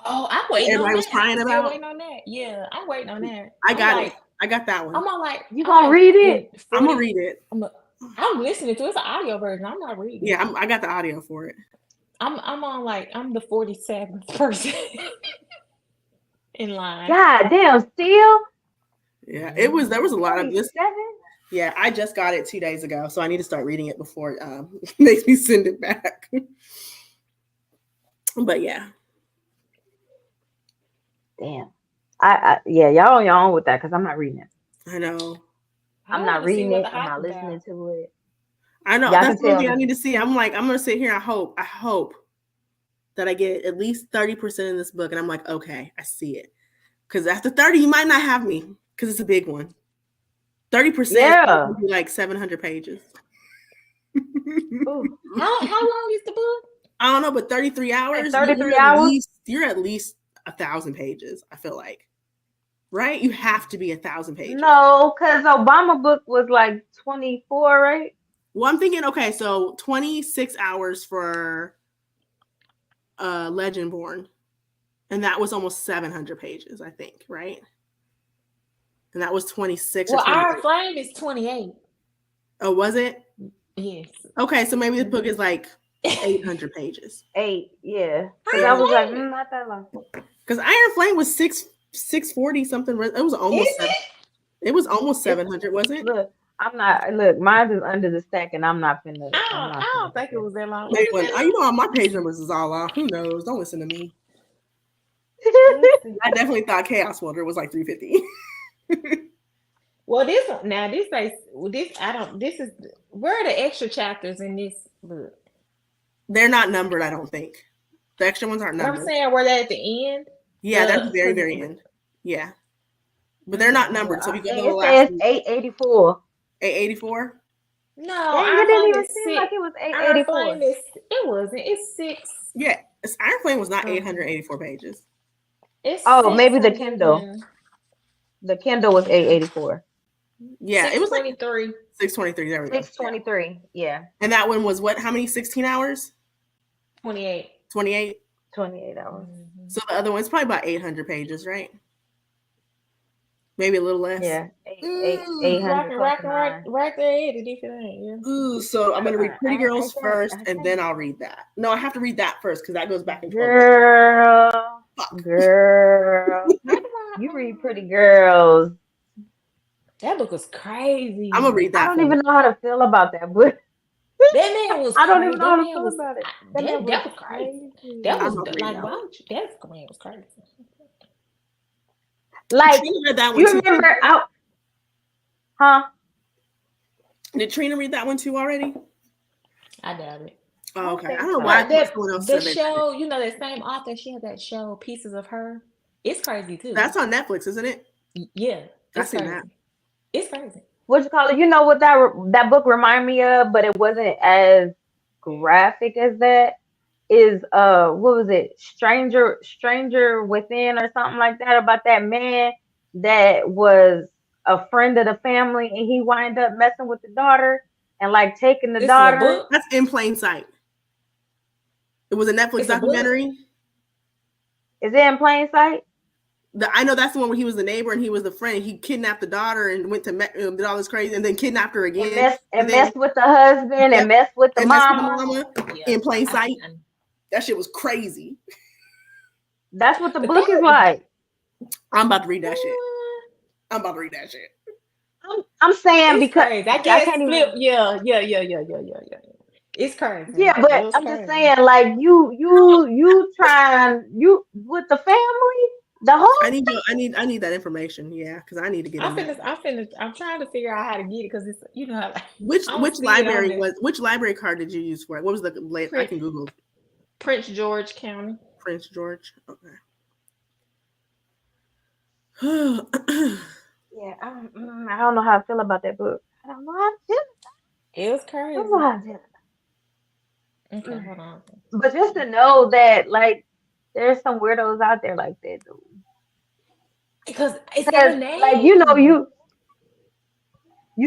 Oh, I'm waiting on that. Everybody was crying about. I'm waiting on that. Yeah, I'm waiting on that. I got it. I got that one. I'm on like, you gonna read it? I'm gonna read it. I'm listening to it. It's an audio version. I'm not reading. Yeah, I got the audio for it. I'm on like I'm the 47th person in line. God damn, still? Yeah, there was a lot of this. Yeah, I just got it 2 days ago, so I need to start reading it before it makes me send it back. But yeah. Damn. Yeah, y'all on your own with that because I'm not reading it. I know. I'm not reading it. I'm not listening to it. I know. That's the thing I need to see. I'm gonna sit here. I hope that I get at least 30% in this book, and I'm like, okay, I see it. Because after 30, you might not have me because it's a big one. 30% would be like 700 pages. How long is the book? I don't know, but 33 hours. 33 hours. You're at least 1,000 pages. I feel like, right? You have to be 1,000 pages. No, because Obama book was like 24, right? Well, I'm thinking, okay, so 26 hours for Legend Born, and that was almost 700 pages, I think, right? And that was 26. Well, Our Flame is 28. Oh, was it? Yes. Okay, so maybe this book is like 800 pages. 8, yeah. Because I was like, not that long. Because Iron Flame was 640 something. It was almost. It was almost 700, wasn't it? Look, mine is under the stack, and I'm not finna. I don't think it was that long. My page numbers is all off. Who knows? Don't listen to me. I definitely thought Chaos Wielder was like 350. Well, this one now. This is where are the extra chapters in this book? They're not numbered. I don't think the extra ones aren't numbered. I'm saying were they at the end? Yeah, that's the very, very end. Yeah. But they're not numbered, so we go to the last. It says 884. 884. No, it didn't even seem like it was 884. It wasn't. It's 6. Yeah, Iron Flame was not 884 pages. Maybe the Kindle. The Kindle was 884. Yeah, it was like 623. 623. There we go. 623. Yeah. And that one was what? How many? 16 hours? 28. 28. 28 hours. Mm-hmm. So the other one's probably about 800 pages, right? Maybe a little less. Yeah. 800. Right there, the different. Yeah. Ooh, so I'm gonna read Pretty Girls first, and then I'll read that. No, I have to read that first because that goes back and forth. Girl. You read Pretty Girls. That book was crazy. I'm gonna read that. I don't even know how to feel about that book. That man was. I don't even know how to feel about it. That was crazy. That was like, wow, that man was crazy. Like, read that one you too. remember? Huh? Did Trina read that one too already? I doubt it. Oh, okay. I don't know why. The show, you know, that same author, she had that show, Pieces of Her. It's crazy too. That's on Netflix, isn't it? Yeah, I've seen that. It's crazy. What you call it? You know what that book reminded me of, but it wasn't as graphic as that. Is what was it? Stranger Within or something like that, about that man that was a friend of the family and he wind up messing with the daughter and like taking the daughter. That's In Plain Sight. It was a Netflix documentary. Is it In Plain Sight? I know that's the one where he was the neighbor and he was the friend. He kidnapped the daughter and went to did all this crazy and then kidnapped her again. And messed with the husband and messed with the mama. In plain sight. That shit was crazy. That's what the book is like. I'm about to read that shit. I'm saying it's because crazy. I can't flip. Yeah. It's crazy. Yeah, but I'm just saying, like you trying with the family. The whole I need that information. Yeah, because I need to get. I'm trying to figure out how to get it because it's which library card did you use for it? What was the late? I can Google. Prince George County. Prince George. Okay. Yeah, I don't know how I feel about that book. I don't know how I feel. It was crazy. I don't know how I feel. Okay, hold on. But just to know that, like, there's some weirdos out there like that, dude. Because it's got a name. Like, you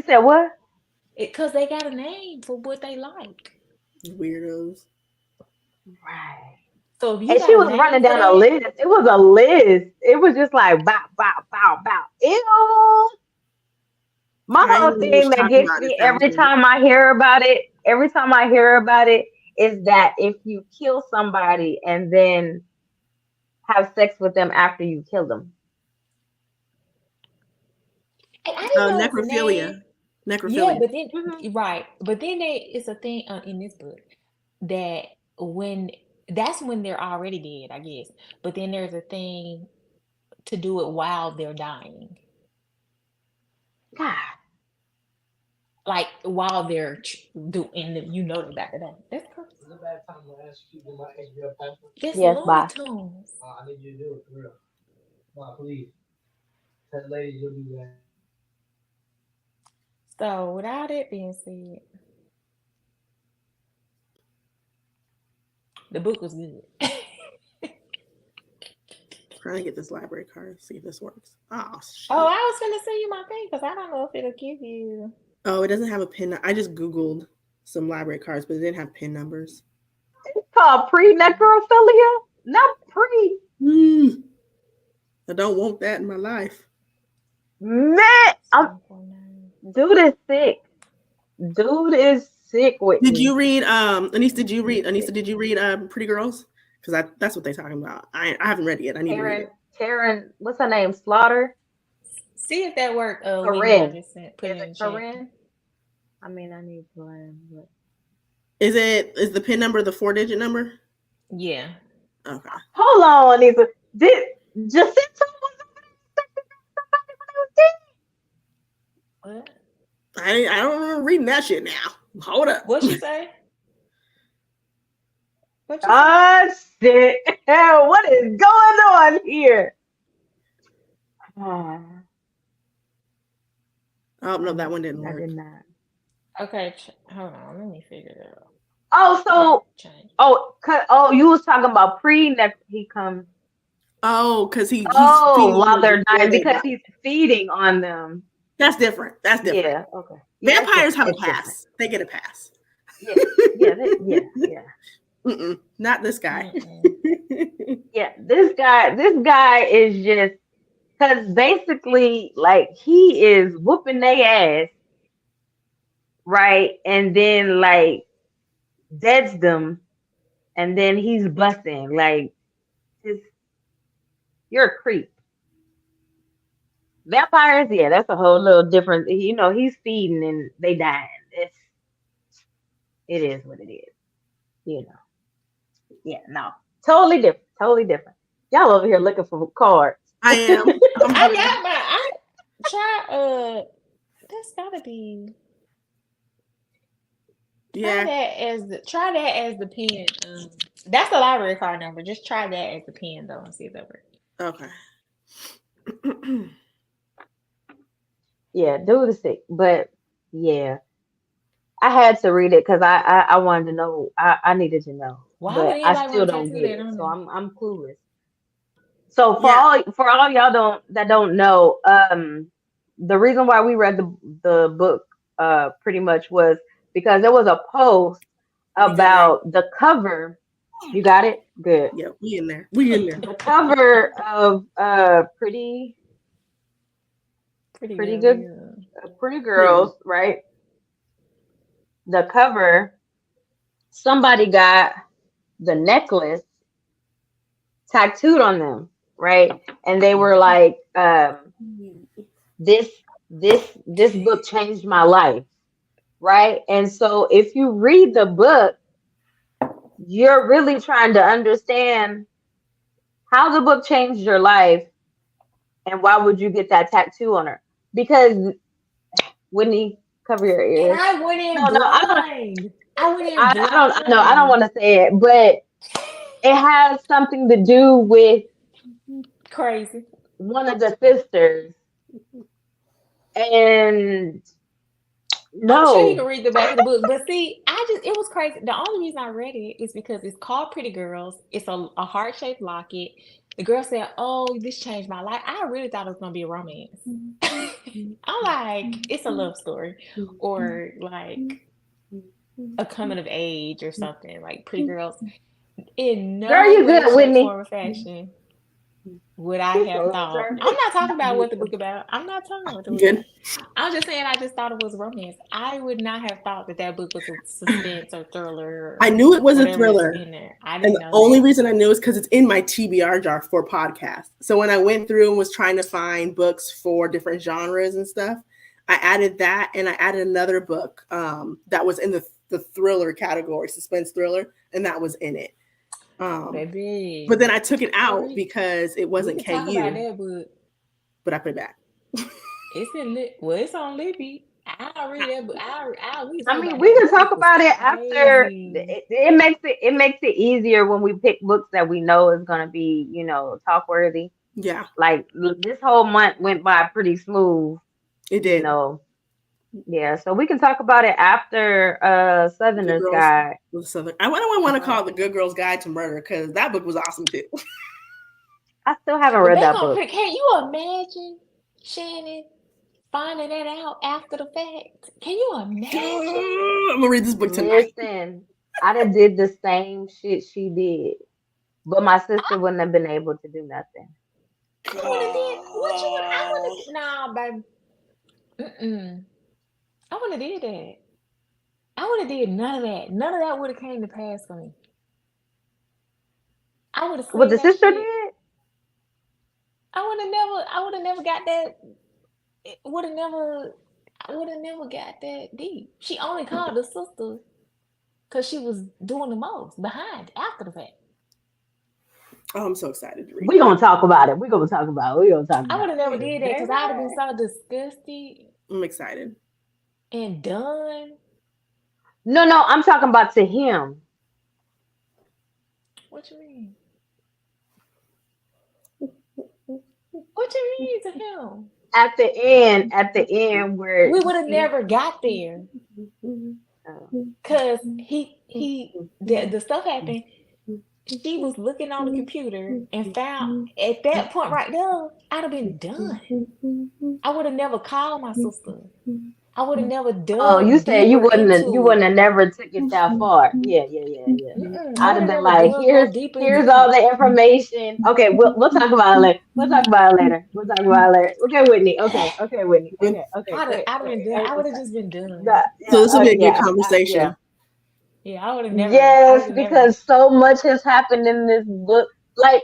said what? Because they got a name for what they like. Weirdos. Right. So if you and she was running down a list. It was a list. It was just like bow, bow, bow, bow. Ew. My whole thing that gets me every time I hear about it, is that if you kill somebody and then have sex with them after you kill them. Necrophilia. Yeah, but then right. But then it's a thing in this book that that's when they're already dead, I guess. But then there's a thing to do it while they're dying. God. Like while they're doing the back of that. That's perfect. Is it a bad time to ask you to my HBO password? Yes, bye. I need you to do it for real. No, please. That lady, you'll do that. So without it being said, the book was good. Trying to get this library card, see if this works. Oh, shit. I was gonna send you my thing because I don't know if it'll give you. Oh, it doesn't have a pin. I just Googled some library cards, but it didn't have pin numbers. It's called pre-necrophilia, not pre. I don't want that in my life. Man, dude is sick. Dude is sick with Did you read Anissa, did you read Pretty Girls? Because that's what they're talking about. I haven't read it yet. I need to read it. Karen, what's her name? Slaughter? See if that worked. Corinne. Corinne? I mean, I need to learn. But... Is the PIN number the 4-digit number? Yeah. Okay. Hold on, Anissa. Did Jacinta was what? I don't remember reading that shit now. Hold up. What'd you say? shit. What is going on here? Oh no, that one didn't work. I did not. Okay, hold on. Let me figure it out. You was talking about he comes. Oh, because he's while they're dying because he's feeding on them. That's different. Yeah. Okay. Vampires have a pass. Different. They get a pass. Yeah. Not this guy. Yeah, this guy is just because basically, like, he is whooping their ass, right? And then like deads them, and then he's busting like, you're a creep. Vampires, yeah, that's a whole little different. He's feeding and they dying. It is what it is. Yeah, no, totally different. Y'all over here looking for cards. I am. I got my. That's gotta be. Yeah. Try that as the pen. That's the library card number. Just try that as the pen though and see if that works. Okay. Yeah, dude is sick, but yeah, I had to read it because I wanted to know. I needed to know. Why but would I still don't get it, so I'm clueless. So for all y'all that don't know, the reason why we read the book pretty much was because there was a post about the cover. You got it? Good. Yeah, we in there. We in there. The cover of Pretty Girls, right? The cover, somebody got the necklace tattooed on them, right? And they were like, this book changed my life, right? And so if you read the book, you're really trying to understand how the book changed your life and why would you get that tattoo on her? Because Whitney, cover your ears. And I went in blind. I don't want to say it, but it has something to do with crazy. One of the sisters. And no, I'm sure you can read the back of the book, but see, it was crazy. The only reason I read it is because it's called Pretty Girls. It's a heart-shaped locket. The girl said, "Oh, this changed my life." I really thought it was gonna be a romance. I'm like, it's a love story, or like a coming of age or something. Like Pretty Girls. In no way, shape, form, or fashion would I have thought. I'm not talking about what the book about. I'm not talking about what the book about. I'm just saying I just thought it was romance. I would not have thought that book was a suspense or thriller. I knew it was a thriller. In there. I didn't know. The only reason I knew is because it's in my TBR jar for podcasts. So when I went through and was trying to find books for different genres and stuff, I added that, and I added another book that was in the thriller category, suspense thriller, and that was in it. But then I took it out because it wasn't KU. That, but I put it back. It's on Libby. I'll read that book. We can talk about it after. It makes it easier when we pick books that we know is gonna be, talk worthy. Yeah. Like this whole month went by pretty smooth. It did. Yeah, so we can talk about it after Southerner's Guide. I don't want to call it the Good Girl's Guide to Murder because that book was awesome too. I still haven't read that book. Can you imagine, Shannon, finding that out after the fact? Can you imagine? I'm gonna read this book tonight. Listen, I'd have did the same shit she did, but my sister wouldn't have been able to do nothing. I would have did what you would. I would have. Nah, baby. I would have did that. I would have did none of that. None of that would have came to pass for me. I would have. What the sister did? I would have never got that. I would have never got that deep. She only called the sister because she was doing the most behind after the fact. Oh, I'm so excited to read. We're gonna talk about it. I would have never did that because I'd have been so disgusted. I'm excited. And done. No, I'm talking about to him. What you mean? What you mean to him? At the end where we would have never got there. Cause the stuff happened. She was looking on the computer and found at that point right there, I'd have been done. I would have never called my sister. I would have never done. Oh, you said you wouldn't have never took it that far. Yeah. I'd have been like, here's all the information. Okay, we'll talk about it later. Okay, Whitney. Okay, Whitney. Okay. I would have just been done. So this will be a good conversation. Yeah, I would have never. Yes, because so much has happened in this book. Like,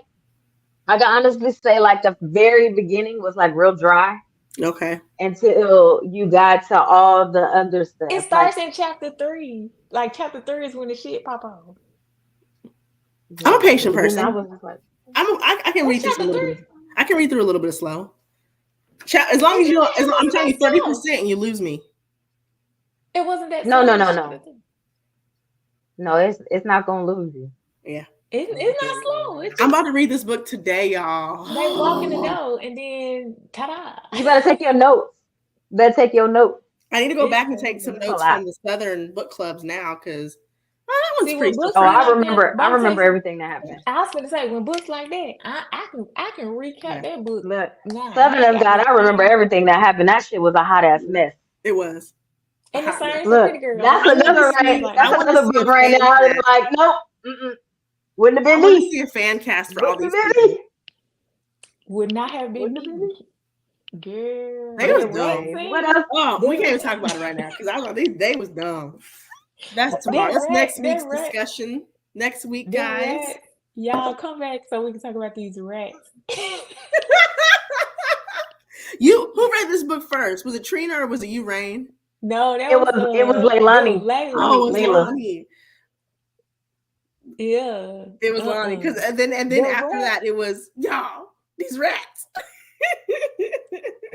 I can honestly say, like the very beginning was like real dry. Okay. Until you got to all the other stuff. It starts in chapter 3. Like chapter 3 is when the shit pop off. I'm a patient person. I was like, I can read this a little bit. I can read through a little bit of slow. As long as I'm telling you 30% and you lose me. It wasn't that. No. No, it's not gonna lose you. Yeah. It's not slow. I'm about to read this book today, y'all. They walk in the door and then ta-da. You better take your notes. I need to go back and take some notes from the Southern book clubs now because that one's pretty. I remember everything that happened. I was going to say when books like that, I can recap that book. Look, Southern God, I remember everything that happened. That shit was a hot ass mess. It was. And the same Look, that's another book right now. I'm like, nope. Wouldn't have been I want to me. see a fan cast for all these Wouldn't have people. been me. Would not have been Wouldn't have been me. me. Girl, They was Anyway, dumb. what else? Oh, we can't even talk about it right now because I was like, they was dumb. That's tomorrow. That's next week's discussion. Next week, guys. Y'all come back so we can talk about these rats. Who read this book first? Was it Trina or was it you, Rayn? No, it was Leilani. Oh, it was Leilani. Yeah, it was Leilani. Because and then after that, it was y'all these rats.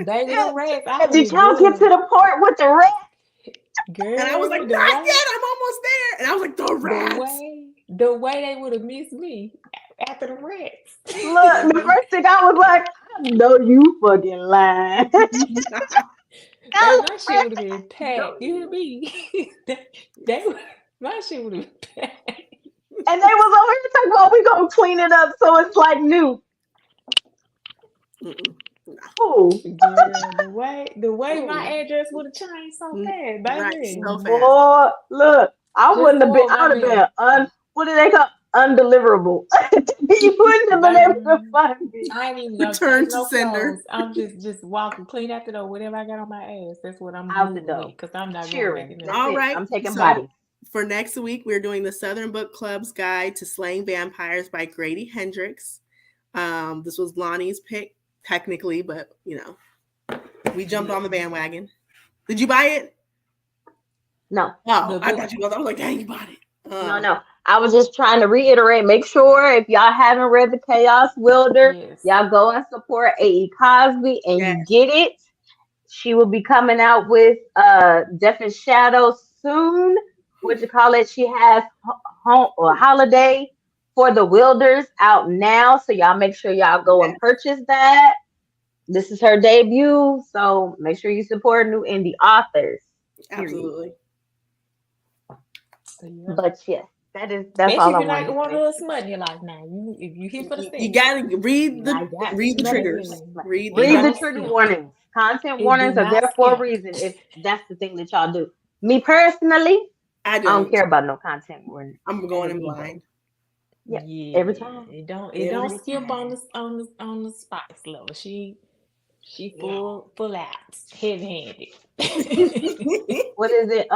Baby, the rats. Did y'all get to the part with the rats? Girl, and I was like, not yet. I'm almost there. And I was like, the rats. The way they would have missed me after the rats. Look, the first thing I was like, I know you fucking lying. My shit would have been packed. You hear me? My shit would have been packed. And they was over here talking about we gonna clean it up so it's like new. Girl, the way my address would have changed so fast, baby. Right, so fast. Boy, look, I wouldn't have been. I would have been what do they call undeliverable? You wouldn't have been able to find me. I ain't even gonna return to sender. I'm just walking clean out the door. Whatever I got on my ass, that's what I'm doing because I'm not going back in there. All right, I'm taking bodies. For next week, we're doing the Southern Book Club's Guide to Slaying Vampires by Grady Hendrix. This was Lonnie's pick, technically, but we jumped on the bandwagon. Did you buy it? No. Oh, I thought you was. I was like, dang, you bought it. No. I was just trying to reiterate. Make sure if y'all haven't read the Chaos Wielder, y'all go and support A.E. Cosby, and you get it. She will be coming out with Death and Shadow soon. She has Holiday for the Wielders out now, so y'all make sure y'all go and purchase that. This is her debut, so make sure you support new indie authors. Absolutely. But yes, that's especially all I if you want. Want a little smut in your life now. If you here for the you gotta read the triggers. Read the trigger warnings. Content warnings are there for a reason. If that's the thing that y'all do. Me personally, I don't care about no content warning. I'm going in blind. Yeah, every time. It don't skip on the spice level. She full out, heavy handed. What is it?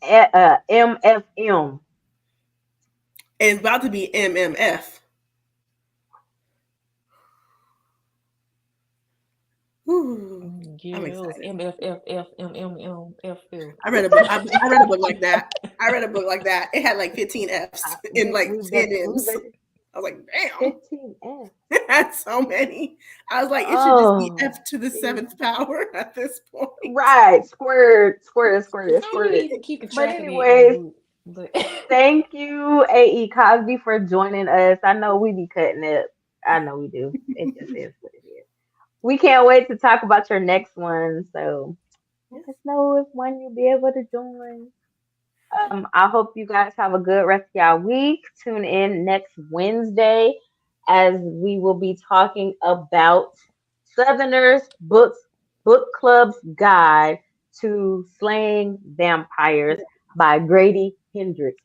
MFM. It's about to be MMF. I'm excited. MFFFMMF. I read a book. I read a book like that. It had like 15 F's in like 10 M's. I was like, damn. 15 F's. It had so many. I was like, it should just be F to the 7th power at this point. Right. Squared. But anyways, thank you, A.E. Cosby, for joining us. I know we be cutting it. I know we do. It just is what it is. We can't wait to talk about your next one. So let us know if when you'll be able to join. I hope you guys have a good rest of y'all week. Tune in next Wednesday as we will be talking about Southerners Book Club's Guide to Slaying Vampires by Grady Hendrix.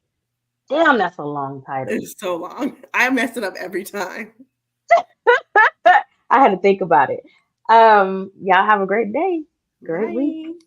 Damn, that's a long title. It's so long. I mess it up every time. I had to think about it. Y'all have a great day. Great week.